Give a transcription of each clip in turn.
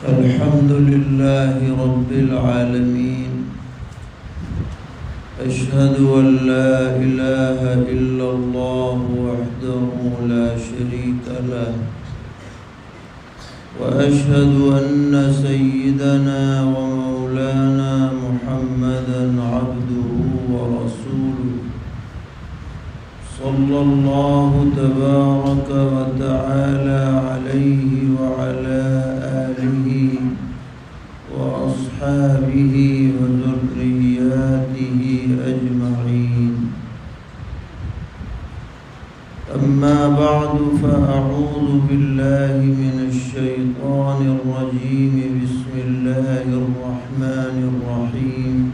الحمد لله رب العالمين. أشهد أن لا إله إلا الله وحده لا شريك له، وأشهد أن سيدنا ومولانا محمدا عبده ورسوله، صلى الله تبارك وتعالى عليه وعلى آله وأصحابه وذرياته أجمعين. أما بعد، فأعوذ بالله من الشيطان الرجيم. بسم الله الرحمن الرحيم.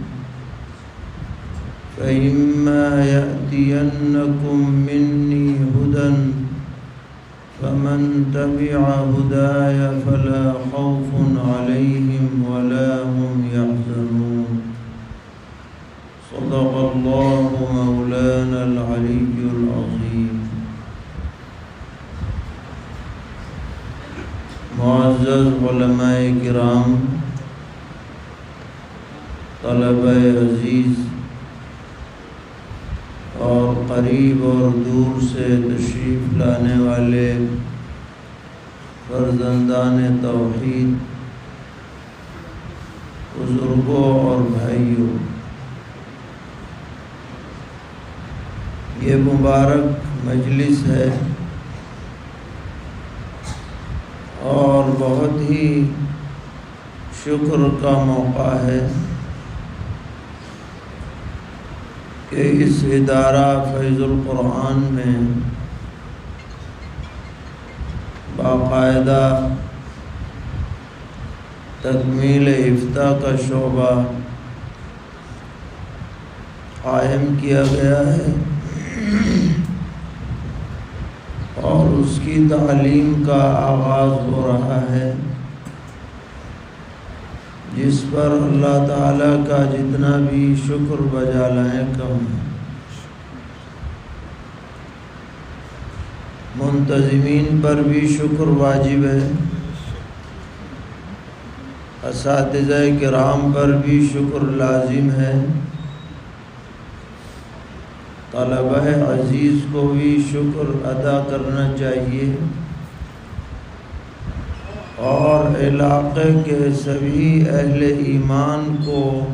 فإما يأتينكم مني هدى فمن تبع هداي فلا خوف عليهم ولا هم يحزنون. صدق الله مولانا العلي العظيم. معزز علماء کرام، طلبہ عزیز اور قریب اور دور سے تشریف لانے والے فرزندان توحید، بزرگوں اور بھائیوں، یہ مبارک مجلس ہے اور بہت ہی شکر کا موقع ہے کہ اس ادارہ فیض القرآن میں باقاعدہ تکمیل افتاء کا شعبہ قائم کیا گیا ہے اور اس کی تعلیم کا آغاز ہو رہا ہے، جس پر اللہ تعالیٰ کا جتنا بھی شکر بجا لائیں کم ہے۔ منتظمین پر بھی شکر واجب ہے، اساتذہ کرام پر بھی شکر لازم ہے، طلبہ عزیز کو بھی شکر ادا کرنا چاہیے، اور علاقے کے سبھی اہل ایمان کو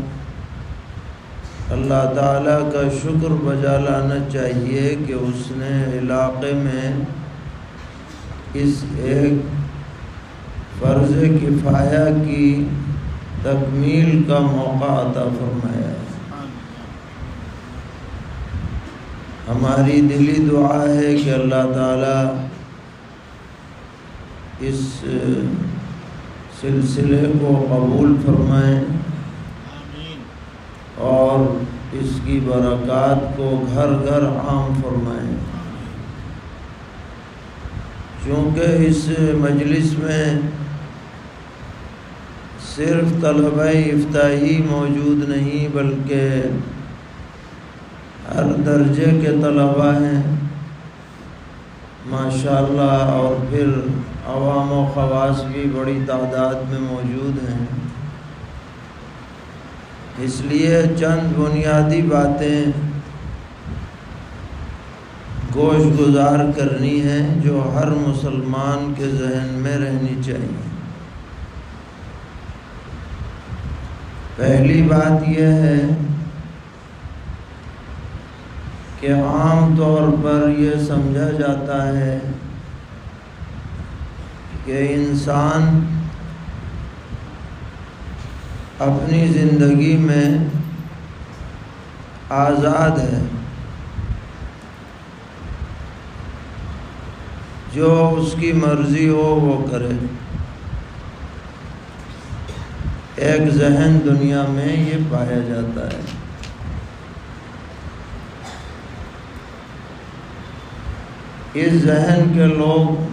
اللہ تعالیٰ کا شکر بجا لانا چاہیے کہ اس نے علاقے میں اس ایک فرض کفایہ کی تکمیل کا موقع عطا فرمایا ہے۔ ہماری دلی دعا ہے کہ اللہ تعالیٰ اس سلسلے کو قبول فرمائیں اور اس کی برکات کو گھر گھر عام فرمائیں۔ چونکہ اس مجلس میں صرف طلبہ افتاء ہی موجود نہیں بلکہ ہر درجے کے طلبہ ہیں ماشاءاللہ، اور پھر عوام و خواص بھی بڑی تعداد میں موجود ہیں۔ اس لیے چند بنیادی باتیں گوش گزار کرنی ہیں جو ہر مسلمان کے ذہن میں رہنی چاہیے۔ پہلی بات یہ ہے کہ عام طور پر یہ سمجھا جاتا ہے کہ انسان اپنی زندگی میں آزاد ہے، جو اس کی مرضی ہو وہ کرے۔ ایک ذہن دنیا میں یہ پایا جاتا ہے۔ اس ذہن کے لوگ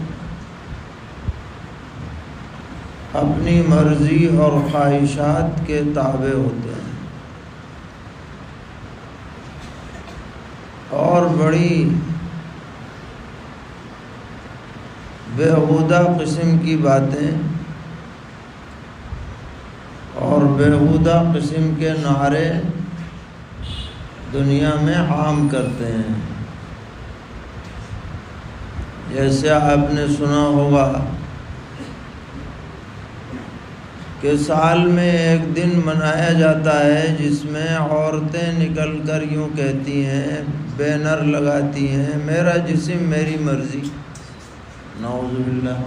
اپنی مرضی اور خواہشات کے تابع ہوتے ہیں اور بڑی بیہودہ قسم کی باتیں بیہودہ قسم کے نعرے دنیا میں عام کرتے ہیں۔ جیسے آپ نے سنا ہوگا کہ سال میں ایک دن منایا جاتا ہے جس میں عورتیں نکل کر یوں کہتی ہیں، بینر لگاتی ہیں، میرا جسم میری مرضی۔ نعوذ باللہ۔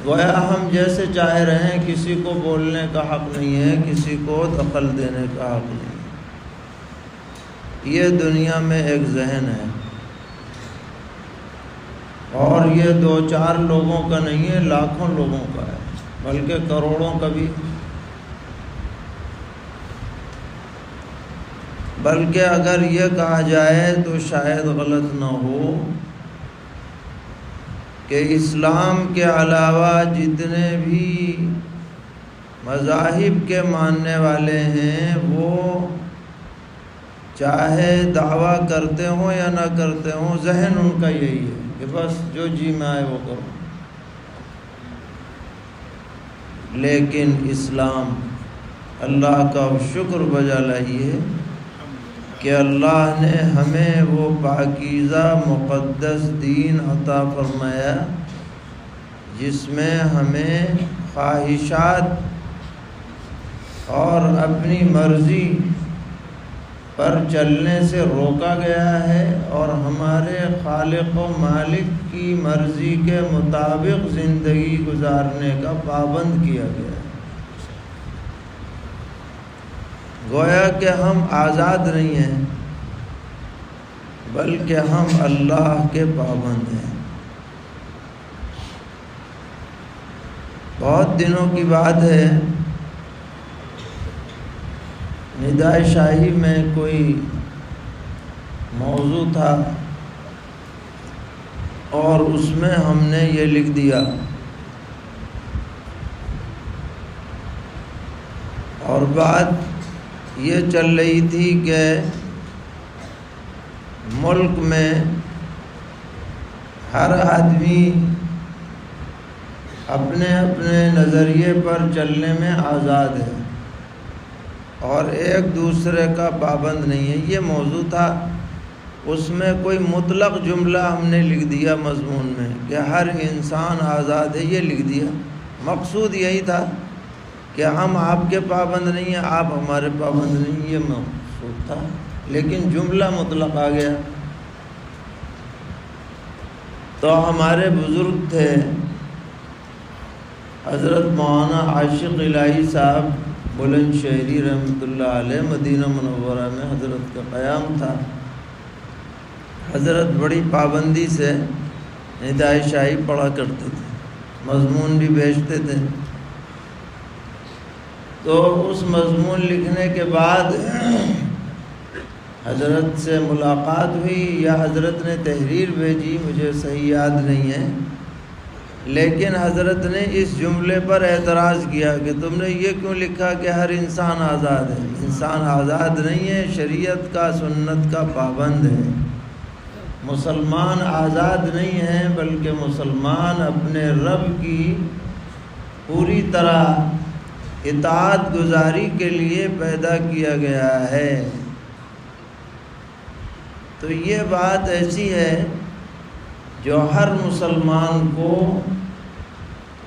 گویا ہم جیسے چاہ رہے ہیں، کسی کو بولنے کا حق نہیں ہے، کسی کو دخل دینے کا حق نہیں ہے۔ یہ دنیا میں ایک ذہن ہے، اور یہ 2-4 لوگوں کا نہیں ہے، لاکھوں لوگوں کا ہے، بلکہ کروڑوں کا بھی۔ بلکہ اگر یہ کہا جائے تو شاید غلط نہ ہو کہ اسلام کے علاوہ جتنے بھی مذاہب کے ماننے والے ہیں، وہ چاہے دعویٰ کرتے ہوں یا نہ کرتے ہوں، ذہن ان کا یہی ہے کہ بس جو جی میں آئے وہ کرو۔ لیکن اسلام، اللہ کا شکر بجا لائیے کہ اللہ نے ہمیں وہ پاکیزہ مقدس دین عطا فرمایا جس میں ہمیں خواہشات اور اپنی مرضی پر چلنے سے روکا گیا ہے، اور ہمارے خالق و مالک کی مرضی کے مطابق زندگی گزارنے کا پابند کیا گیا ہے۔ گویا کہ ہم آزاد نہیں ہیں، بلکہ ہم اللہ کے پابند ہیں۔ بہت دنوں کی بات ہے، ندائے شاہی میں کوئی موضوع تھا، اور اس میں ہم نے یہ لکھ دیا، اور بات یہ چل رہی تھی کہ ملک میں ہر آدمی اپنے اپنے نظریے پر چلنے میں آزاد ہے اور ایک دوسرے کا پابند نہیں ہے۔ یہ موضوع تھا۔ اس میں کوئی مطلق جملہ ہم نے لکھ دیا مضمون میں کہ ہر انسان آزاد ہے، یہ لکھ دیا۔ مقصود یہی تھا کہ ہم آپ کے پابند نہیں ہیں، آپ ہمارے پابند نہیں، یہ مقصود تھا، لیکن جملہ مطلق آ گیا۔ تو ہمارے بزرگ تھے حضرت مولانا عاشق الہی صاحب بلند شہری رحمۃ اللہ علیہ، مدینہ منورہ میں حضرت کا قیام تھا۔ حضرت بڑی پابندی سے ندائے شاہی پڑھا کرتے تھے، مضمون بھی بھیجتے تھے۔ تو اس مضمون لکھنے کے بعد حضرت سے ملاقات ہوئی یا حضرت نے تحریر بھیجی، مجھے صحیح یاد نہیں ہے، لیکن حضرت نے اس جملے پر اعتراض کیا کہ تم نے یہ کیوں لکھا کہ ہر انسان آزاد ہے؟ انسان آزاد نہیں ہے، شریعت کا، سنت کا پابند ہے۔ مسلمان آزاد نہیں ہیں، بلکہ مسلمان اپنے رب کی پوری طرح اطاعت گزاری کے لیے پیدا کیا گیا ہے۔ تو یہ بات ایسی ہے جو ہر مسلمان کو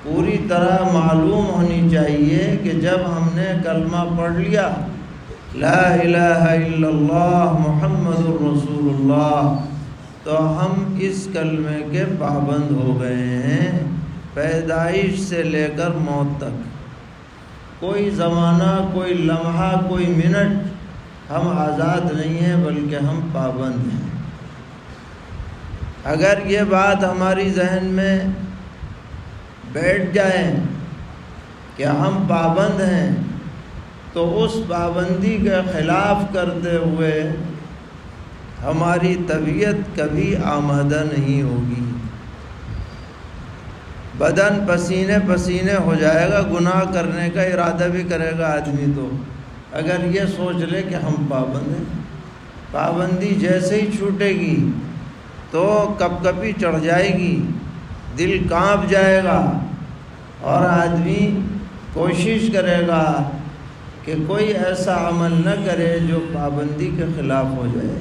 پوری طرح معلوم ہونی چاہیے کہ جب ہم نے کلمہ پڑھ لیا لا الہ الا اللہ محمد الرسول اللہ، تو ہم اس کلمے کے پابند ہو گئے ہیں پیدائش سے لے کر موت تک۔ کوئی زمانہ، کوئی لمحہ، کوئی منٹ ہم آزاد نہیں ہیں، بلکہ ہم پابند ہیں۔ اگر یہ بات ہماری ذہن میں بیٹھ جائے کہ ہم پابند ہیں، تو اس پابندی کے خلاف کرتے ہوئے ہماری طبیعت کبھی آمادہ نہیں ہوگی۔ بدن پسینے پسینے ہو جائے گا، گناہ کرنے کا ارادہ بھی کرے گا آدمی تو، اگر یہ سوچ لے کہ ہم پابند ہیں۔ پابندی جیسے ہی چھوٹے گی تو کپ کپی چڑھ جائے گی، دل کانپ جائے گا، اور آدمی کوشش کرے گا کہ کوئی ایسا عمل نہ کرے جو پابندی کے خلاف ہو جائے۔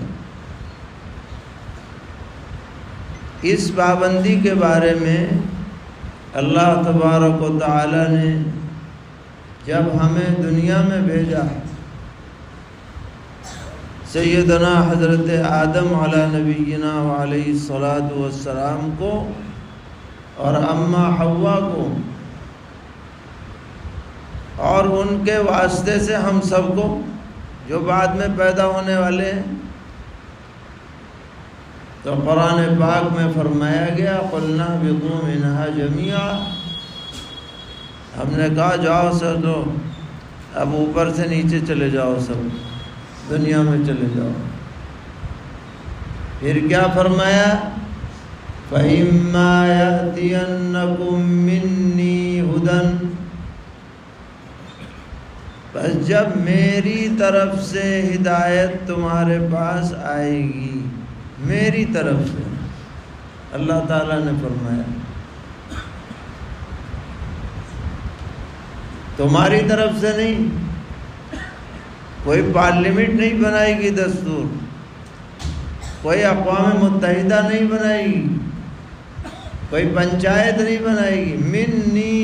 اس پابندی کے بارے میں اللہ تبارک و تعالی نے جب ہمیں دنیا میں بھیجا، سیدنا حضرت آدم علیہ نبینا وعلیہ الصلاۃ والسلام کو اور اماں حوا کو، اور ان کے واسطے سے ہم سب کو جو بعد میں پیدا ہونے والے ہیں، تو قرآن پاک میں فرمایا گیا قُلْنَا اهْبِطُوا مِنْهَا جَمِيعًا، ہم نے کہا جاؤ سب لو، اب اوپر سے نیچے چلے جاؤ، سب دنیا میں چلے جاؤ۔ پھر کیا فرمایا؟ فَإِمَّا يَأْتِيَنَّكُم مِّنِّي هُدًى، بس جب میری طرف سے ہدایت تمہارے پاس آئے گی، میری طرف سے، اللہ تعالیٰ نے فرمایا، تمہاری طرف سے نہیں، کوئی پارلیمنٹ نہیں بنائے گی دستور، کوئی اقوام متحدہ نہیں بنائے گی، کوئی پنچایت نہیں بنائے گی، منی،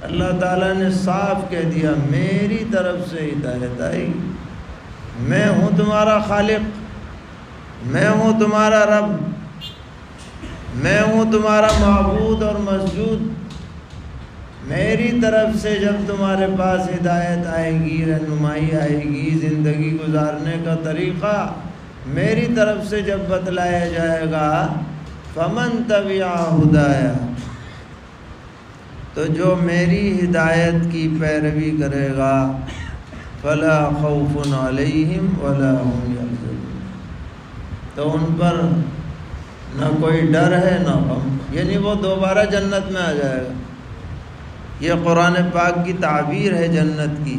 اللہ تعالیٰ نے صاف کہہ دیا میری طرف سے ہدایت آئے گی، میں ہوں تمہارا خالق، میں ہوں تمہارا رب، میں ہوں تمہارا معبود اور مسجود، میری طرف سے جب تمہارے پاس ہدایت آئے گی، رہنمائی آئے گی، زندگی گزارنے کا طریقہ میری طرف سے جب بتلایا جائے گا، فمن تبع ہدایا، تو جو میری ہدایت کی پیروی کرے گا، فلا خوف علیہم ولا هم یحزنون، تو ان پر نہ کوئی ڈر ہے نہ غم، یعنی وہ دوبارہ جنت میں آ جائے گا۔ یہ قرآن پاک کی تعبیر ہے جنت کی،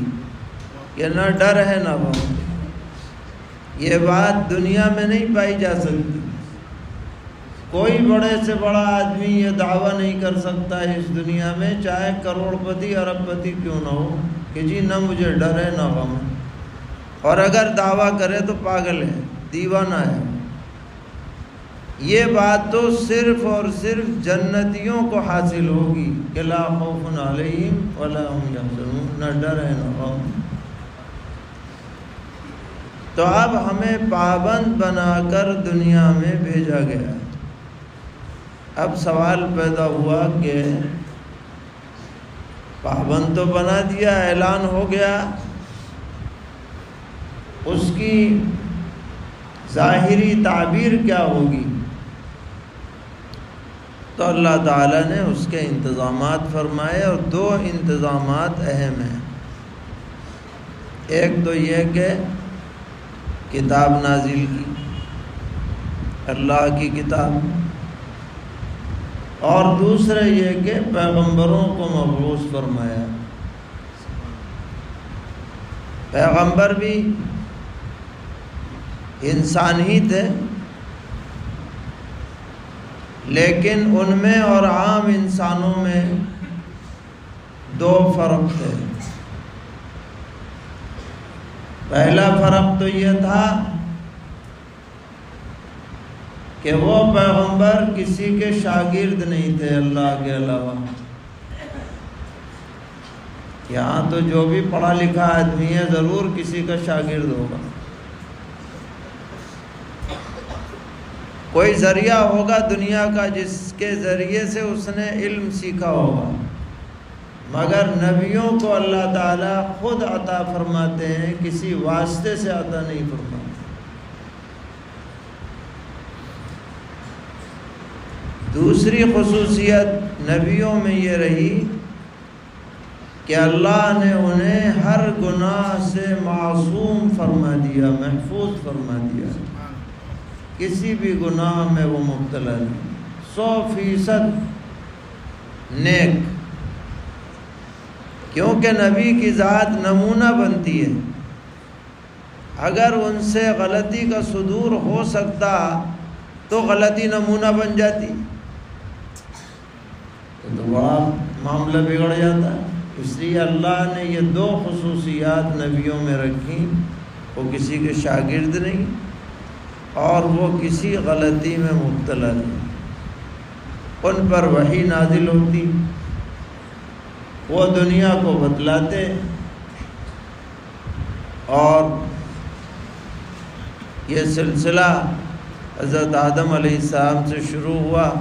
کہ نہ ڈر ہے نہ غم۔ یہ بات دنیا میں نہیں پائی جا سکتی، کوئی بڑے سے بڑا آدمی یہ دعویٰ نہیں کر سکتا اس دنیا میں، چاہے کروڑ پتی ارب پتی کیوں نہ ہو، کہ جی نہ مجھے ڈر ہے نہ غم ہے، اور اگر دعویٰ کرے تو پاگل ہے، دیوانہ ہے۔ یہ بات تو صرف اور صرف جنتیوں کو حاصل ہوگی کہ لا خوف علیہم ولا هم یحزنون، نہ ڈر ہے نہ غم۔ تو اب ہمیں پابند بنا کر دنیا میں بھیجا گیا۔ اب سوال پیدا ہوا کہ پابند تو بنا دیا، اعلان ہو گیا، اس کی ظاہری تعبیر کیا ہوگی؟ تو اللہ تعالیٰ نے اس کے انتظامات فرمائے، اور دو انتظامات اہم ہیں۔ ایک تو یہ کہ کتاب نازل کی، اللہ کی کتاب، اور دوسرا یہ کہ پیغمبروں کو مبعوث فرمایا۔ پیغمبر بھی انسان ہی تھے، لیکن ان میں اور عام انسانوں میں دو فرق تھے۔ پہلا فرق تو یہ تھا کہ وہ پیغمبر کسی کے شاگرد نہیں تھے اللہ کے علاوہ۔ یہاں تو جو بھی پڑھا لکھا آدمی ہے ضرور کسی کا شاگرد ہوگا، کوئی ذریعہ ہوگا دنیا کا جس کے ذریعے سے اس نے علم سیکھا ہوگا، مگر نبیوں کو اللہ تعالیٰ خود عطا فرماتے ہیں، کسی واسطے سے عطا نہیں فرماتے۔ دوسری خصوصیت نبیوں میں یہ رہی کہ اللہ نے انہیں ہر گناہ سے معصوم فرما دیا، محفوظ فرما دیا، کسی بھی گناہ میں وہ مبتلا نہیں، 100% نیک، کیونکہ نبی کی ذات نمونہ بنتی ہے۔ اگر ان سے غلطی کا صدور ہو سکتا تو غلطی نمونہ بن جاتی، تو بڑا معاملہ بگڑ جاتا ہے۔ اس لیے اللہ نے یہ دو خصوصیات نبیوں میں رکھی، وہ کسی کے شاگرد نہیں اور وہ کسی غلطی میں مبتلا نہیں۔ ان پر وحی نازل ہوتی، وہ دنیا کو بتلاتے، اور یہ سلسلہ حضرت آدم علیہ السلام سے شروع ہوا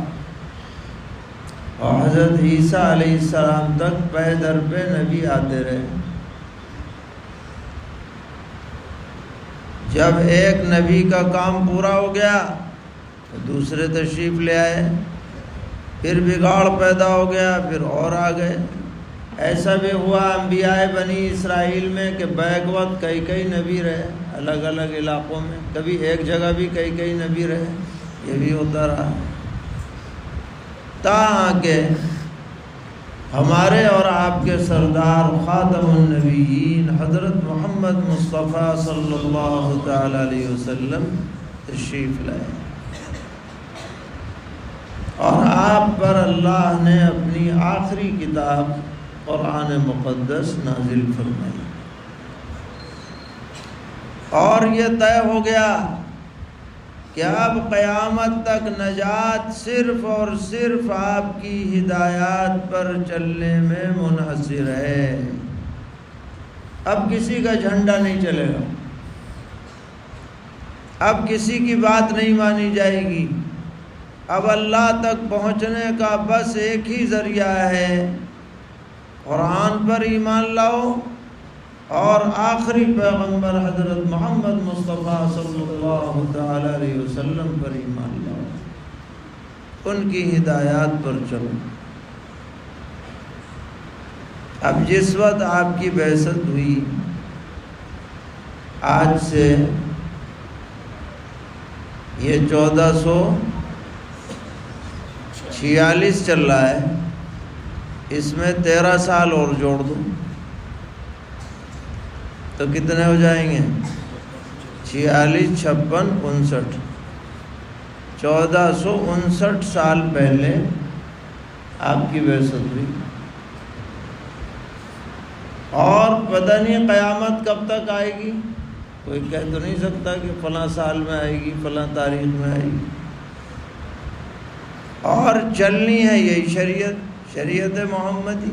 اور حضرت عیسیٰ علیہ السلام تک پے در پہ نبی آتے رہے۔ جب ایک نبی کا کام پورا ہو گیا تو دوسرے تشریف لے آئے، پھر بگاڑ پیدا ہو گیا، پھر اور آ گئے۔ ایسا بھی ہوا انبیاء بنی اسرائیل میں کہ بیک وقت کئی نبی رہے الگ الگ علاقوں میں، کبھی ایک جگہ بھی کئی نبی رہے، یہ بھی ہوتا رہا، تاکہ کہ ہمارے اور آپ کے سردار خاتم النبیین حضرت محمد مصطفیٰ صلی اللہ تعالی علیہ وسلم تشریف لائے، اور آپ پر اللہ نے اپنی آخری کتاب قرآن مقدس نازل فرمائی، اور یہ طے ہو گیا کہ اب قیامت تک نجات صرف اور صرف آپ کی ہدایات پر چلنے میں منحصر ہے۔ اب کسی کا جھنڈا نہیں چلے گا، اب کسی کی بات نہیں مانی جائے گی، اب اللہ تک پہنچنے کا بس ایک ہی ذریعہ ہے، قرآن پر ایمان لاؤ اور آخری پیغمبر حضرت محمد مصطفیٰ صلی اللہ تعالی علیہ وسلم پر ایمان لاؤ، ان کی ہدایات پر چلو۔ اب جس وقت آپ کی بعثت ہوئی، آج سے یہ 1446 چل رہا ہے، اس میں 13 سال اور جوڑ دو تو کتنے ہو جائیں گے؟ 46 56 59 1459 سال پہلے آپ کی بعثت ہوئی، اور پتہ نہیں قیامت کب تک آئے گی، کوئی کہہ تو نہیں سکتا کہ فلاں سال میں آئے گی، فلاں تاریخ میں آئے گی، اور چلنی ہے یہی شریعت محمدی۔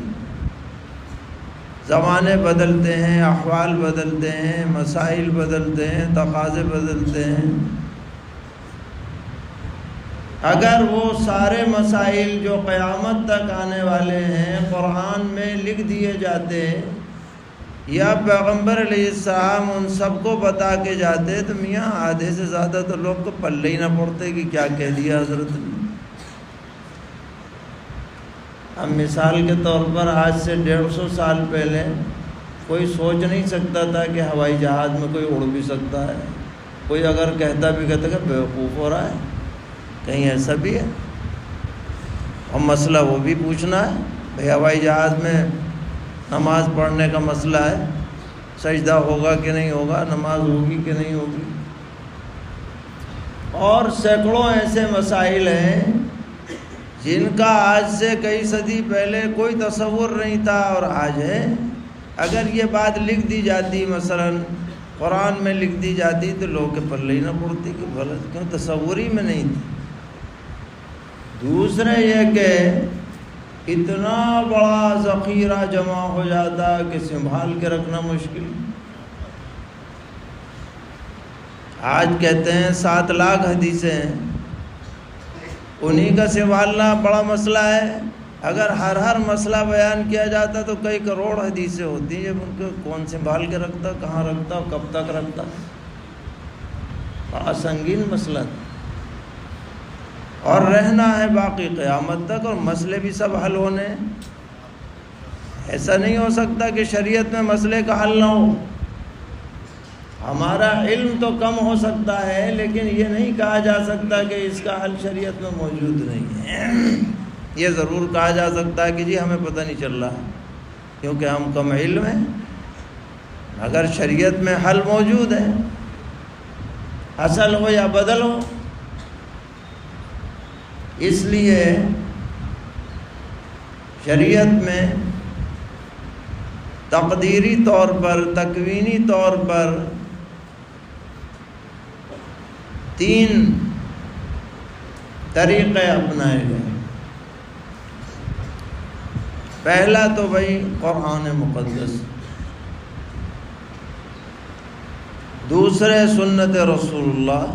زمانے بدلتے ہیں، احوال بدلتے ہیں، مسائل بدلتے ہیں، تقاضے بدلتے ہیں۔ اگر وہ سارے مسائل جو قیامت تک آنے والے ہیں قرآن میں لکھ دیے جاتے یا پیغمبر علیہ السلام ان سب کو بتا کے جاتے تو میاں آدھے سے زیادہ تو لوگ کو پلے ہی نہ پڑتے کہ کیا کہہ دیا حضرت نے۔ اب مثال کے طور پر آج سے 150 سال پہلے کوئی سوچ نہیں سکتا تھا کہ ہوائی جہاز میں کوئی اڑ بھی سکتا ہے، کوئی اگر کہتا بھی کہتا کہ بیوقوف ہو رہا ہے، کہیں ایسا بھی ہے؟ اور مسئلہ وہ بھی پوچھنا ہے بھئی ہوائی جہاز میں نماز پڑھنے کا مسئلہ ہے، سجدہ ہوگا کہ نہیں ہوگا، نماز ہوگی کہ نہیں ہوگی، اور سینکڑوں ایسے مسائل ہیں جن کا آج سے کئی صدی پہلے کوئی تصور نہیں تھا اور آج ہے۔ اگر یہ بات لکھ دی جاتی، مثلا قرآن میں لکھ دی جاتی تو لوگ کے پلے ہی نہ پڑتی کہ بھلا کیوں، تصور ہی میں نہیں تھی۔ دوسرے یہ کہ اتنا بڑا ذخیرہ جمع ہو جاتا کہ سنبھال کے رکھنا مشکل۔ آج کہتے ہیں 7 لاکھ حدیثیں ہیں، انہی کا سنبھالنا بڑا مسئلہ ہے۔ اگر ہر مسئلہ بیان کیا جاتا تو کئی کروڑ حدیثیں ہوتی ہیں، ان کو کون سنبھال کے رکھتا، کہاں رکھتا، کب تک رکھتا، بڑا سنگین مسئلہ تھا، اور رہنا ہے باقی قیامت تک، اور مسئلے بھی سب حل ہونے۔ ایسا نہیں ہو سکتا کہ شریعت میں مسئلے کا حل نہ ہو۔ ہمارا علم تو کم ہو سکتا ہے، لیکن یہ نہیں کہا جا سکتا کہ اس کا حل شریعت میں موجود نہیں ہے۔ یہ ضرور کہا جا سکتا ہے کہ جی ہمیں پتہ نہیں چل رہا کیونکہ ہم کم علم ہیں، اگر شریعت میں حل موجود ہے، اصل ہو یا بدل ہو۔ اس لیے شریعت میں تقدیری طور پر، تکوینی طور پر 3 طریقے اپنائے گئے۔ پہلا تو بھائی قرآن مقدس، دوسرے سنت رسول اللہ،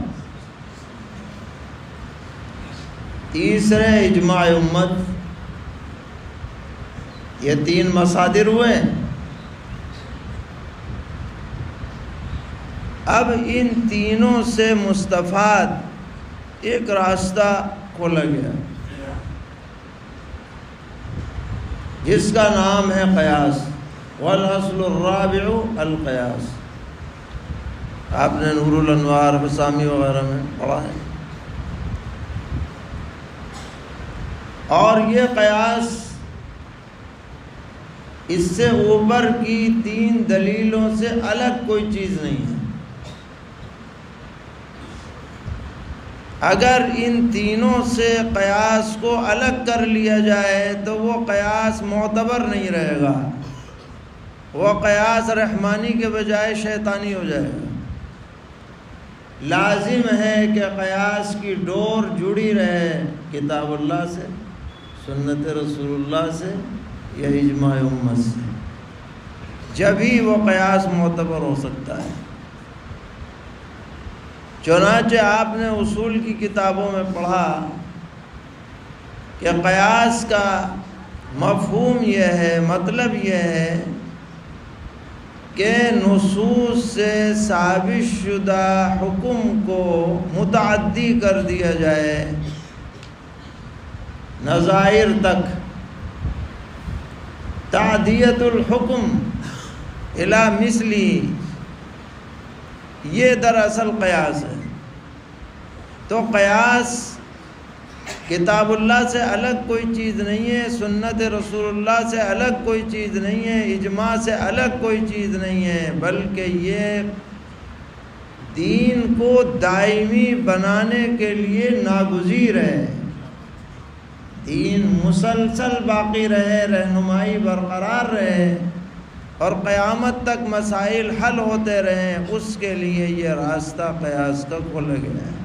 تیسرے اجماع امت۔ یہ 3 مصادر ہوئے۔ اب ان تینوں سے مستفاد ایک راستہ کھولا گیا جس کا نام ہے قیاس، والاصل الرابع القیاس۔ آپ نے نور الانوار، بسامی وغیرہ میں پڑھا ہے۔ اور یہ قیاس اس سے اوپر کی 3 دلیلوں سے الگ کوئی چیز نہیں ہے۔ اگر ان تینوں سے قیاس کو الگ کر لیا جائے تو وہ قیاس معتبر نہیں رہے گا، وہ قیاس رحمانی کے بجائے شیطانی ہو جائے گا۔ لازم ہے کہ قیاس کی ڈور جڑی رہے کتاب اللہ سے، سنت رسول اللہ سے یا اجماع امت سے، جبھی وہ قیاس معتبر ہو سکتا ہے۔ چنانچہ آپ نے اصول کی کتابوں میں پڑھا کہ قیاس کا مفہوم یہ ہے، مطلب یہ ہے کہ نصوص سے ثابت شدہ حکم کو متعدی کر دیا جائے نظائر تک، تعدیت الحکم الی مثلی، یہ دراصل قیاس ہے۔ تو قیاس کتاب اللہ سے الگ کوئی چیز نہیں ہے، سنت رسول اللہ سے الگ کوئی چیز نہیں ہے، اجماع سے الگ کوئی چیز نہیں ہے، بلکہ یہ دین کو دائمی بنانے کے لیے ناگزیر ہے۔ دین مسلسل باقی رہے، رہنمائی برقرار رہے اور قیامت تک مسائل حل ہوتے رہیں، اس کے لیے یہ راستہ قیاس کا کھولا گیا ہے۔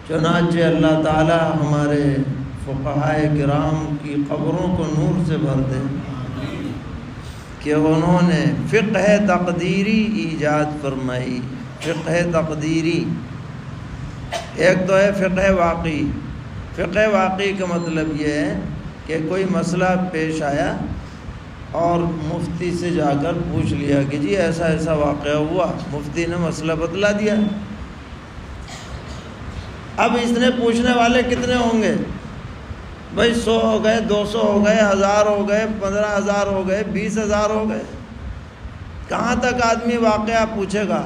چنانچہ اللہ تعالی ہمارے فقہائے کرام کی قبروں کو نور سے بھر دے کہ انہوں نے فقہ تقدیری ایجاد فرمائی۔ فقہ تقدیری ایک تو ہے فقہ واقعی۔ فقہ واقعی کا مطلب یہ ہے کہ کوئی مسئلہ پیش آیا اور مفتی سے جا کر پوچھ لیا کہ جی ایسا ایسا واقعہ ہوا، مفتی نے مسئلہ بتلا دیا۔ اب اس نے پوچھنے والے کتنے ہوں گے؟ بھائی 100 ہو گئے، 200 ہو گئے، 1000 ہو گئے، 15,000 ہو گئے، 20,000 ہو گئے۔ کہاں تک آدمی واقعہ پوچھے گا؟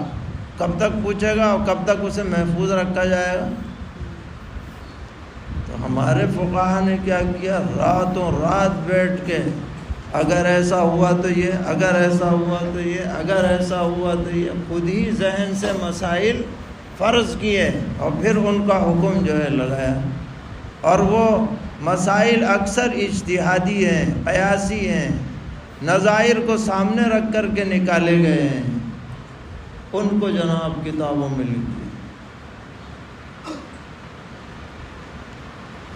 کب تک پوچھے گا اور کب تک اسے محفوظ رکھا جائے گا؟ تو ہمارے فقہا نے کیا کیا؟ راتوں رات بیٹھ کے اگر ایسا ہوا تو یہ، اگر ایسا ہوا تو یہ، اگر ایسا ہوا تو یہ، خود ہی ذہن سے مسائل فرض کیے اور پھر ان کا حکم جو ہے لگایا۔ اور وہ مسائل اکثر اجتہادی ہیں، قیاسی ہیں، نظائر کو سامنے رکھ کر کے نکالے گئے ہیں، ان کو جناب کتابوں میں لکھے۔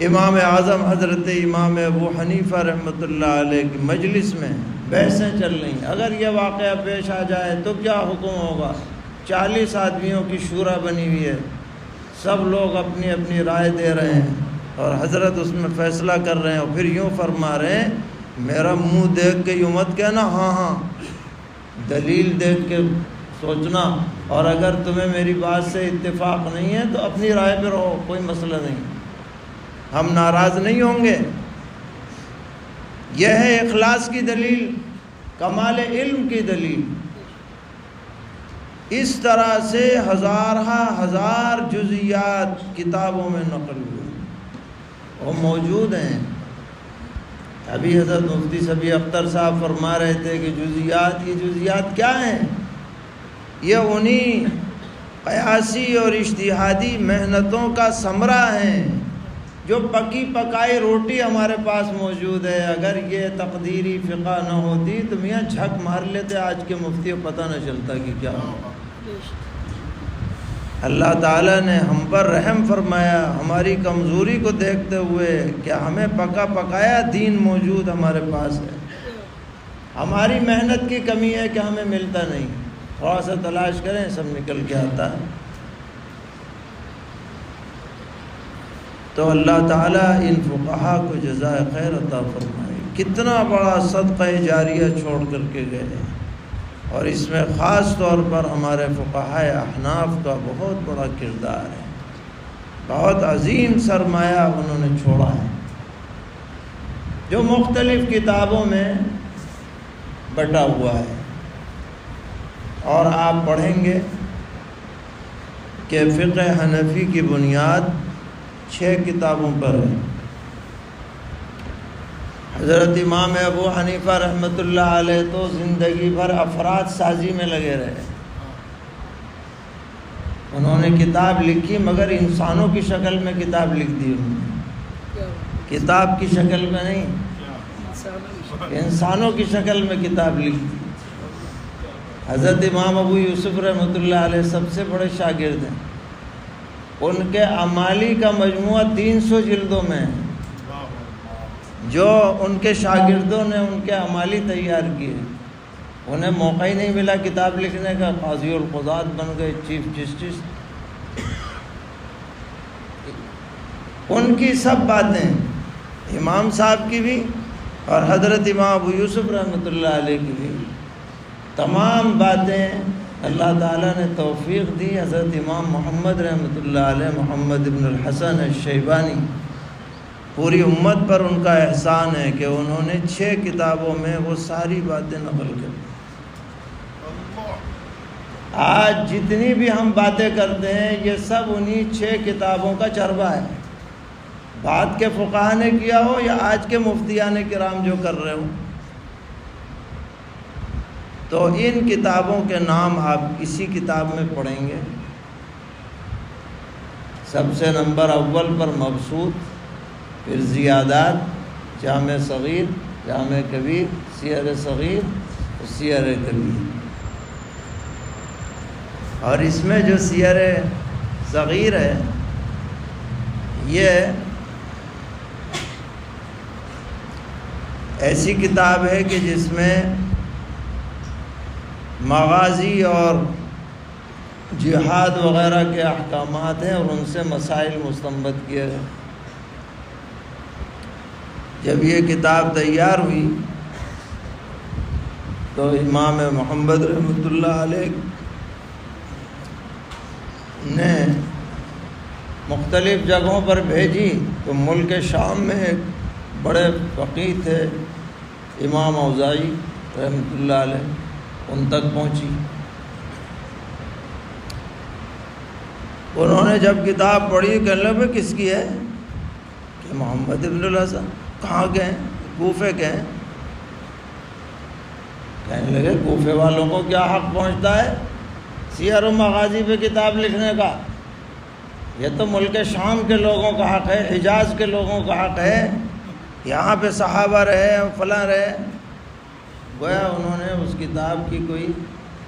امام اعظم حضرت امام ابو حنیفہ رحمۃ اللہ علیہ کی مجلس میں بحثیں چل رہی ہیں، اگر یہ واقعہ پیش آ جائے تو کیا حکم ہوگا؟ 40 آدمیوں کی شورا بنی ہوئی ہے، سب لوگ اپنی اپنی رائے دے رہے ہیں اور حضرت اس میں فیصلہ کر رہے ہیں، اور پھر یوں فرما رہے ہیں، میرا منہ دیکھ کے یوں مت کہنا ہاں ہاں، دلیل دیکھ کے سوچنا، اور اگر تمہیں میری بات سے اتفاق نہیں ہے تو اپنی رائے پہ رہو، کوئی مسئلہ نہیں، ہم ناراض نہیں ہوں گے۔ یہ ہے اخلاص کی دلیل، کمال علم کی دلیل۔ اس طرح سے ہزار جزیات کتابوں میں نقل ہوئے اور موجود ہیں۔ ابھی حضرت مفتی صبی اختر صاحب فرما رہے تھے کہ جزیات، یہ جزیات کیا ہیں؟ یہ انہی قیاسی اور اجتہادی محنتوں کا ثمرہ ہیں جو پکی پکائی روٹی ہمارے پاس موجود ہے، اگر یہ تقدیری فقہ نہ ہوتی تو میاں جھک مار لیتے آج کے مفتی کو، پتہ نہ چلتا کہ کیا ہو۔ اللہ تعالیٰ نے ہم پر رحم فرمایا، ہماری کمزوری کو دیکھتے ہوئے کہ ہمیں پکا پکایا دین موجود ہمارے پاس ہے۔ ہماری محنت کی کمی ہے کہ ہمیں ملتا نہیں، تھوڑا سا تلاش کریں سب نکل کے آتا ہے۔ تو اللہ تعالیٰ ان فقہا کو جزائے خیر عطا فرمائے۔ کتنا بڑا صدقہ جاریہ چھوڑ کر کے گئے ہیں، اور اس میں خاص طور پر ہمارے فقہاء احناف کا بہت بڑا کردار ہے، بہت عظیم سرمایہ انہوں نے چھوڑا ہے، جو مختلف کتابوں میں بٹا ہوا ہے۔ اور آپ پڑھیں گے کہ فقہ حنفی کی بنیاد 6 کتابوں پر ہے۔ حضرت امام ابو حنیفہ رحمۃ اللہ علیہ تو زندگی بھر افراد سازی میں لگے رہے، انہوں نے کتاب لکھی مگر انسانوں کی شکل میں کتاب لکھ دی، انہوں نے کتاب کی شکل میں نہیں، انسانوں کی شکل میں کتاب لکھ دی۔ حضرت امام ابو یوسف رحمۃ اللہ علیہ سب سے بڑے شاگرد ہیں، ان کے اعمالی کا مجموعہ 300 جلدوں میں ہے، جو ان کے شاگردوں نے ان کے اعمالی تیار کیے، انہیں موقع ہی نہیں ملا کتاب لکھنے کا، قاضی القضات بن گئے، چیف جسٹس۔ ان کی سب باتیں، امام صاحب کی بھی اور حضرت امام ابو یوسف رحمۃ اللہ علیہ کی بھی، تمام باتیں اللہ تعالیٰ نے توفیق دی۔ حضرت امام محمد رحمۃ اللہ علیہ، محمد ابن الحسن الشیبانی، پوری امت پر ان کا احسان ہے کہ انہوں نے 6 کتابوں میں وہ ساری باتیں نقل کر دی۔ آج جتنی بھی ہم باتیں کرتے ہیں یہ سب انہی 6 کتابوں کا چربہ ہے، بعد کے فقہا نے کیا ہو یا آج کے مفتیان کرام جو کر رہے ہوں۔ تو ان کتابوں کے نام آپ اسی کتاب میں پڑھیں گے۔ سب سے نمبر اول پر مبسوط، پھر زیادات، جامع صغیر، جامع کبیر، سیر صغیر اور سیر کبیر۔ اور اس میں جو سیر صغیر ہے یہ ایسی کتاب ہے کہ جس میں مغازی اور جہاد وغیرہ کے احکامات ہیں اور ان سے مسائل مستنبط کیے گئے۔ جب یہ کتاب تیار ہوئی تو امام محمد رحمۃ اللہ علیہ نے مختلف جگہوں پر بھیجی، تو ملک شام میں ایک بڑے فقیہ تھے امام اوزاعی رحمۃ اللہ علیہ، ان تک پہنچی۔ انہوں نے جب کتاب پڑھی، کہنے لگے کس کی ہے؟ کہ محمد ابن الحسن۔ کہاں گئے؟ کوفے کے ہیں۔ کہنے لگے کوفے والوں کو کیا حق پہنچتا ہے سیر و مغازی پہ کتاب لکھنے کا؟ یہ تو ملک شام کے لوگوں کا حق ہے، حجاز کے لوگوں کا حق ہے، یہاں پہ صحابہ رہے فلاں رہے۔ گویا انہوں نے اس کتاب کی کوئی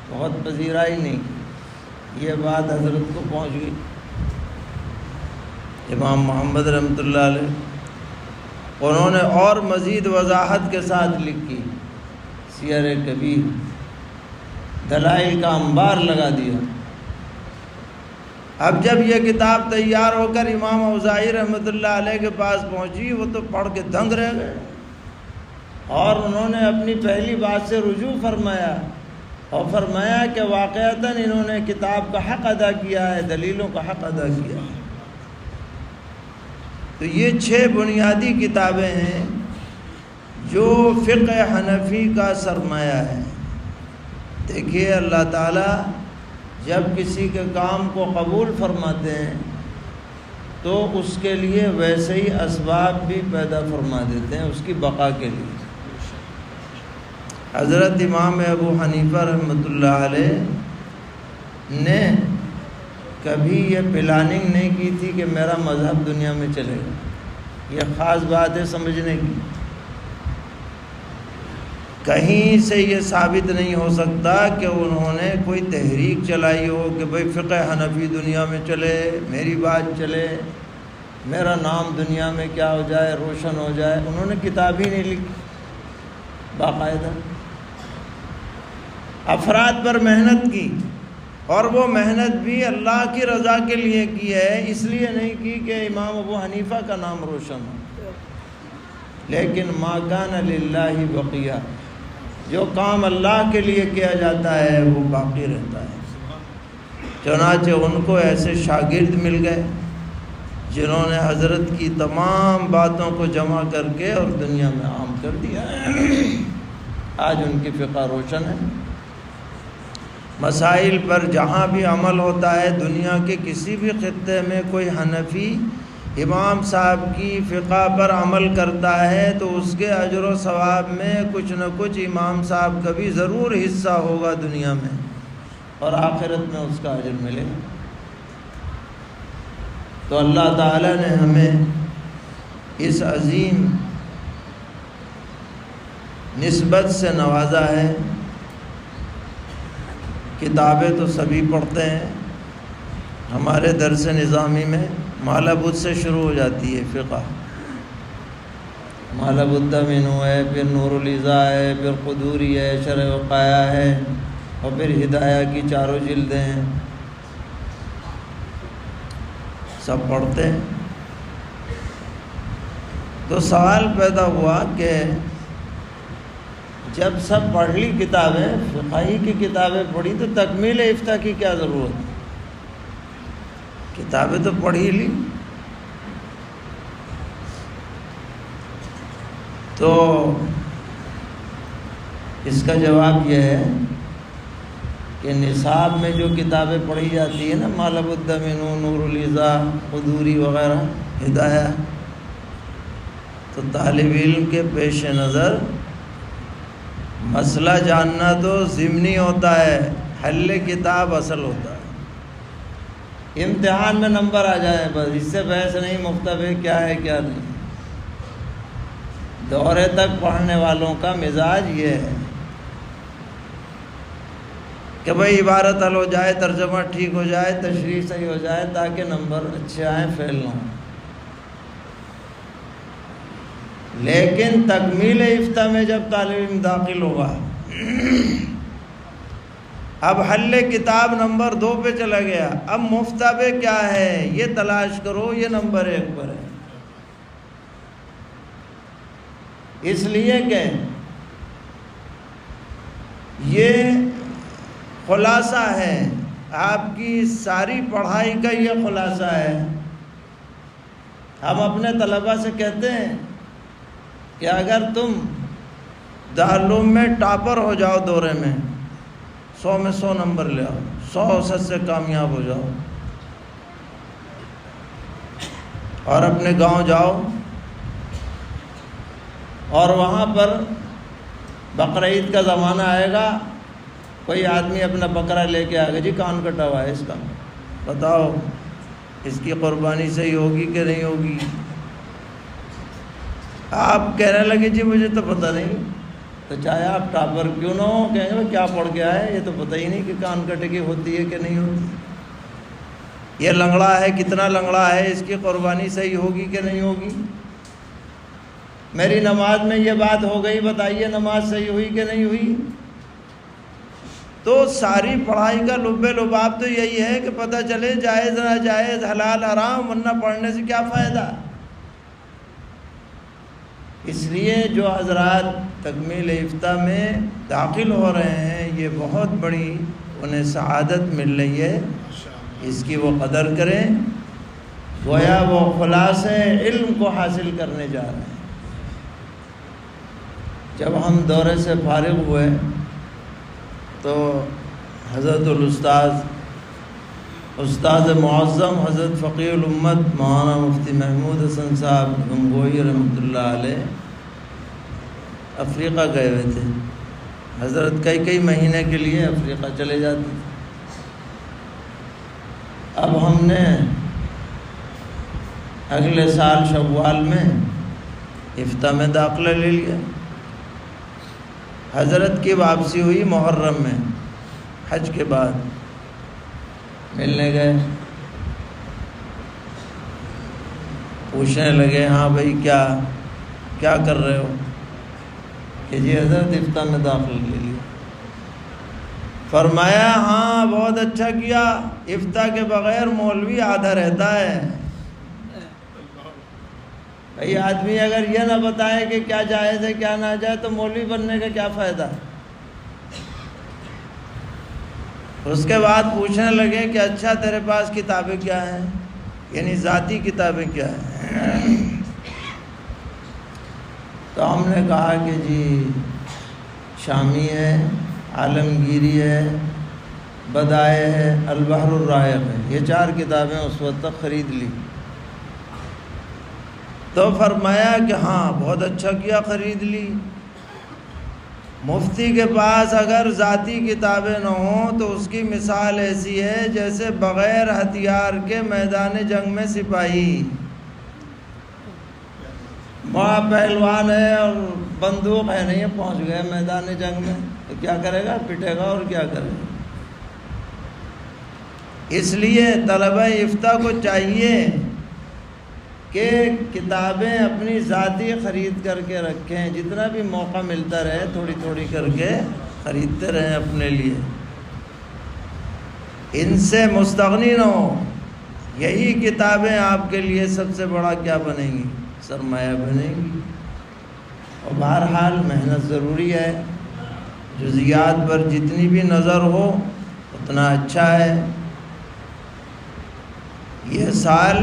بہت پذیرائی نہیں کی۔ یہ بات حضرت کو پہنچ گئی، امام محمد رحمۃ اللہ علیہ انہوں نے اور مزید وضاحت کے ساتھ لکھی، سیر کبیر، دلائل کا انبار لگا دیا۔ اب جب یہ کتاب تیار ہو کر امام اوزاعی رحمۃ اللہ علیہ کے پاس پہنچی، وہ تو پڑھ کے دنگ رہ گئے، اور انہوں نے اپنی پہلی بات سے رجوع فرمایا اور فرمایا کہ واقعتاً انہوں نے کتاب کا حق ادا کیا ہے، دلیلوں کا حق ادا کیا ہے۔ تو یہ 6 بنیادی کتابیں ہیں جو فقہ حنفی کا سرمایہ ہے۔ دیکھیے اللہ تعالیٰ جب کسی کے کام کو قبول فرماتے ہیں تو اس کے لیے ویسے ہی اسباب بھی پیدا فرما دیتے ہیں اس کی بقا کے لیے۔ حضرت امام ابو حنیفہ رحمۃ اللہ علیہ نے کبھی یہ پلاننگ نہیں کی تھی کہ میرا مذہب دنیا میں چلے گا۔ یہ خاص بات ہے سمجھنے کی. کہیں سے یہ ثابت نہیں ہو سکتا کہ انہوں نے کوئی تحریک چلائی ہو کہ بھئی فقہ حنفی دنیا میں چلے، میری بات چلے، میرا نام دنیا میں کیا ہو جائے، روشن ہو جائے. انہوں نے کتاب ہی نہیں لکھی. باقاعدہ افراد پر محنت کی، اور وہ محنت بھی اللہ کی رضا کے لیے کی ہے، اس لیے نہیں کی کہ امام ابو حنیفہ کا نام روشن ہو. لیکن ما کان للہ بقیہ، جو کام اللہ کے لیے کیا جاتا ہے وہ باقی رہتا ہے. چنانچہ ان کو ایسے شاگرد مل گئے جنہوں نے حضرت کی تمام باتوں کو جمع کر کے اور دنیا میں عام کر دیا. آج ان کی فقہ روشن ہے. مسائل پر جہاں بھی عمل ہوتا ہے، دنیا کے کسی بھی خطے میں کوئی حنفی امام صاحب کی فقہ پر عمل کرتا ہے تو اس کے اجر و ثواب میں کچھ نہ کچھ امام صاحب کا بھی ضرور حصہ ہوگا دنیا میں، اور آخرت میں اس کا اجر ملے گا. تو اللہ تعالیٰ نے ہمیں اس عظیم نسبت سے نوازا ہے. کتابیں تو سبھی پڑھتے ہیں. ہمارے درس نظامی میں مالا بدھ سے شروع ہو جاتی ہے فقہ. مالا بدھ منو ہے، پھر نور العزا ہے، پھر قدوری ہے، شرح وقایہ ہے، اور پھر ہدایہ کی 4 جلدیں ہیں. سب پڑھتے ہیں. تو سوال پیدا ہوا کہ جب سب پڑھ لی کتابیں، فقہی کی کتابیں پڑھی، تو تکمیل افتاء کی کیا ضرورت؟ کتابیں تو پڑھ ہی لی. تو اس کا جواب یہ ہے کہ نصاب میں جو کتابیں پڑھی جاتی ہیں نا، مالا بدھ منو، نور العزا، قدوری وغیرہ، ہدایہ، تو طالب علم کے پیش نظر مسئلہ جاننا تو ضمنی ہوتا ہے، حل کتاب اصل ہوتا ہے. امتحان میں نمبر آ جائے بس، اس سے بحث نہیں مفتبے کیا ہے کیا نہیں. دورے تک پڑھنے والوں کا مزاج یہ ہے کہ بھئی عبارت حل ہو جائے، ترجمہ ٹھیک ہو جائے، تشریح صحیح ہو جائے، تاکہ نمبر اچھے آئیں، فیل نہ ہوں. لیکن تکمیل افتاء میں جب طالب علم داخل ہوگا، اب حل کتاب نمبر 2 پہ چلا گیا، اب مفتبے کیا ہے یہ تلاش کرو، یہ نمبر 1 پر ہے. اس لیے کہ یہ خلاصہ ہے، آپ کی ساری پڑھائی کا یہ خلاصہ ہے. ہم اپنے طلباء سے کہتے ہیں کہ اگر تم دارالعلوم میں ٹاپر ہو جاؤ، دورے میں 100 میں 100 نمبر لے آؤ، 100% سے کامیاب ہو جاؤ، اور اپنے گاؤں جاؤ اور وہاں پر بقرہ عید کا زمانہ آئے گا، کوئی آدمی اپنا بکرا لے کے آئے گا، جی کان کٹا ہوا ہے اس کا، بتاؤ اس کی قربانی صحیح ہوگی کہ نہیں ہوگی؟ آپ کہنے لگے جی مجھے تو پتہ نہیں. تو چاہے آپ ٹاپر کیوں نہ ہو، کہیں گے کیا پڑھ کے آئے، یہ تو پتہ ہی نہیں کہ کان کٹے کی ہوتی ہے کہ نہیں ہوتی. یہ لنگڑا ہے، کتنا لنگڑا ہے، اس کی قربانی صحیح ہوگی کہ نہیں ہوگی؟ میری نماز میں یہ بات ہو گئی، بتائیے نماز صحیح ہوئی کہ نہیں ہوئی؟ تو ساری پڑھائی کا لب لباب تو یہی ہے کہ پتہ چلے جائز ناجائز، حلال حرام، ورنہ پڑھنے سے کیا فائدہ. اس لیے جو حضرات تکمیل افتاء میں داخل ہو رہے ہیں، یہ بہت بڑی انہیں سعادت مل رہی ہے، اس کی وہ قدر کریں. گویا وہ خلاصے علم کو حاصل کرنے جا رہے ہیں. جب ہم دورے سے فارغ ہوئے تو حضرت استاد معظم حضرت فقیہ الامت مولانا مفتی محمود حسن صاحب گنگوئی رحمۃ اللہ علیہ افریقہ گئے ہوئے تھے. حضرت کئی مہینے کے لیے افریقہ چلے جاتے تھے. اب ہم نے اگلے سال شوال میں افتاء میں داخلہ لے لیا۔ حضرت کی واپسی ہوئی محرم میں، حج کے بعد ملنے گئے، پوچھنے لگے ہاں بھائی کیا کر رہے ہو؟ کہ جی حضرت افتاء میں داخلہ لے لیا۔ فرمایا ہاں بہت اچھا کیا، افتاء کے بغیر مولوی آدھا رہتا ہے۔ بھئی آدمی اگر یہ نہ بتائے کہ کیا جائز ہے کیا ناجائز تو مولوی بننے کا کیا فائدہ؟ اس کے بعد پوچھنے لگے کہ اچھا تیرے پاس کتابیں کیا ہیں، یعنی ذاتی کتابیں کیا ہیں؟ تو ہم نے کہا کہ جی شامی ہے، عالمگیری ہے، بدائع ہے، البحر الرائق ہے، یہ 4 کتابیں اس وقت تک خرید لی۔ تو فرمایا کہ ہاں بہت اچھا کیا خرید لی۔ مفتی کے پاس اگر ذاتی کتابیں نہ ہوں تو اس کی مثال ایسی ہے جیسے بغیر ہتھیار کے میدان جنگ میں سپاہی، وہاں پہلوان ہے اور بندوق ہے نہیں، پہنچ گئے میدان جنگ میں تو کیا کرے گا؟ پٹے گا اور کیا کرے گا۔ اس لیے طلبہ افتاء کو چاہیے کہ کتابیں اپنی ذاتی خرید کر کے رکھیں، جتنا بھی موقع ملتا رہے تھوڑی تھوڑی کر کے خریدتے رہیں اپنے لیے، ان سے مستغنی نہ ہو۔ یہی کتابیں آپ کے لیے سب سے بڑا کیا بنیں گی؟ سرمایہ بنیں گی۔ اور بہرحال محنت ضروری ہے، جزیات پر جتنی بھی نظر ہو اتنا اچھا ہے۔ یہ سال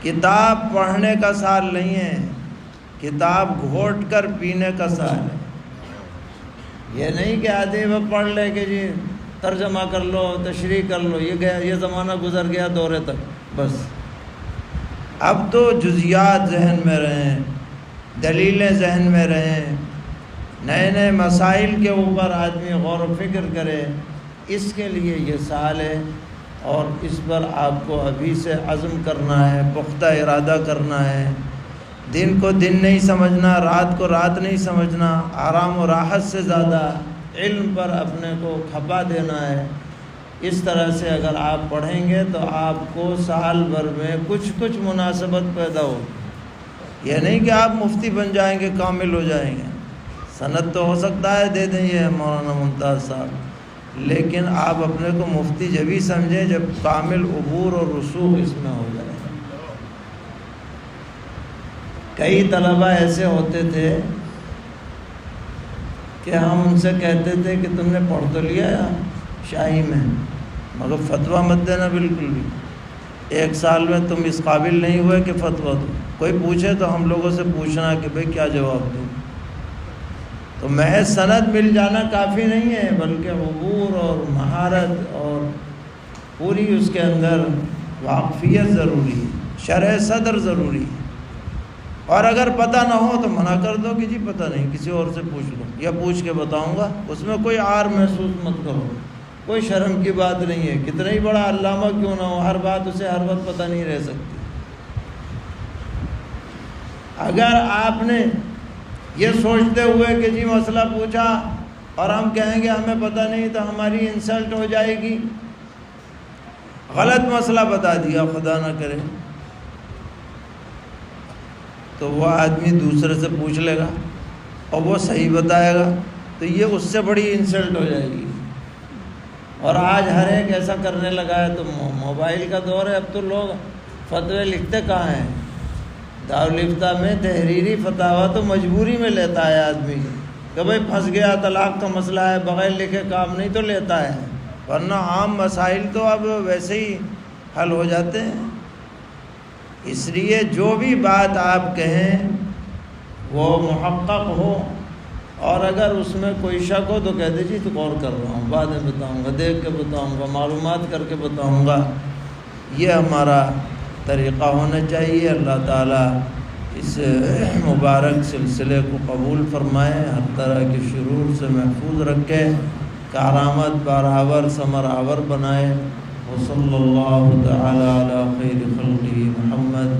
کتاب پڑھنے کا سال نہیں ہے، کتاب گھوٹ کر پینے کا سال ہے۔ یہ نہیں کہ آدمی وہ پڑھ لے کہ جی ترجمہ کر لو، تشریح کر لو، یہ زمانہ گزر گیا دورے تک بس۔ اب تو جزیات ذہن میں رہیں، دلیلیں ذہن میں رہیں، نئے نئے مسائل کے اوپر آدمی غور و فکر کرے، اس کے لیے یہ سال ہے۔ اور اس پر آپ کو ابھی سے عزم کرنا ہے، پختہ ارادہ کرنا ہے۔ دن کو دن نہیں سمجھنا، رات کو رات نہیں سمجھنا، آرام و راحت سے زیادہ علم پر اپنے کو کھپا دینا ہے۔ اس طرح سے اگر آپ پڑھیں گے تو آپ کو سال بھر میں کچھ مناسبت پیدا ہو۔ یہ نہیں کہ آپ مفتی بن جائیں گے، کامل ہو جائیں گے، سند تو ہو سکتا ہے دے دیں یہ مولانا ممتاز صاحب، لیکن آپ اپنے کو مفتی جبھی سمجھیں جب کامل عبور اور رسوخ اس میں ہو جائے۔ کئی طلبہ ایسے ہوتے تھے کہ ہم ان سے کہتے تھے کہ تم نے پڑھ تو لیا شاہی میں، مگر فتویٰ مت دینا بالکل بھی، 1 سال میں تم اس قابل نہیں ہوئے کہ فتویٰ دو۔ کوئی پوچھے تو ہم لوگوں سے پوچھنا کہ بھئی کیا جواب دوں۔ تو محض سند مل جانا کافی نہیں ہے، بلکہ عبور اور مہارت اور پوری اس کے اندر واقفیت ضروری ہے، شرح صدر ضروری ہے۔ اور اگر پتہ نہ ہو تو منع کر دو کہ جی پتہ نہیں، کسی اور سے پوچھ لو یا پوچھ کے بتاؤں گا، اس میں کوئی عار محسوس مت کرو، کوئی شرم کی بات نہیں ہے، کتنا ہی بڑا علامہ کیوں نہ ہو، ہر بات اسے ہر وقت پتہ نہیں رہ سکتی۔ اگر آپ نے یہ سوچتے ہوئے کہ جی مسئلہ پوچھا اور ہم کہیں گے ہمیں پتہ نہیں تو ہماری انسلٹ ہو جائے گی، غلط مسئلہ بتا دیا خدا نہ کرے، تو وہ آدمی دوسرے سے پوچھ لے گا اور وہ صحیح بتائے گا تو یہ اس سے بڑی انسلٹ ہو جائے گی۔ اور آج ہر ایک ایسا کرنے لگا ہے، تو موبائل کا دور ہے، اب تو لوگ فتوے لکھتے کہاں ہیں؟ دارالفتاء میں تحریری فتاویٰ تو مجبوری میں لیتا ہے آدمی کہ بھئی پھنس گیا، طلاق کا مسئلہ ہے، بغیر لکھے کام نہیں تو لیتا ہے، ورنہ عام مسائل تو اب ویسے ہی حل ہو جاتے ہیں۔ اس لیے جو بھی بات آپ کہیں وہ محقق ہو، اور اگر اس میں کوئی شک ہو تو کہہ دیجیے تو غور کر رہا ہوں، بعد میں بتاؤں گا، دیکھ کے بتاؤں گا، معلومات کر کے بتاؤں گا۔ یہ ہمارا طریقہ ہونا چاہیے۔ اللہ تعالیٰ اس مبارک سلسلے کو قبول فرمائے، ہر طرح کے شرور سے محفوظ رکھے، کارآمد بارآور ثمر آور بنائے۔ وصلی اللہ تعالی علی خیر خلقہ محمد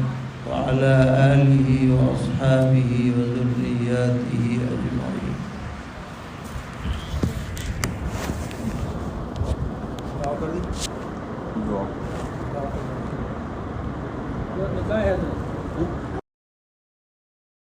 وعلى آله وأصحابه وذرياته أجمعين. دعا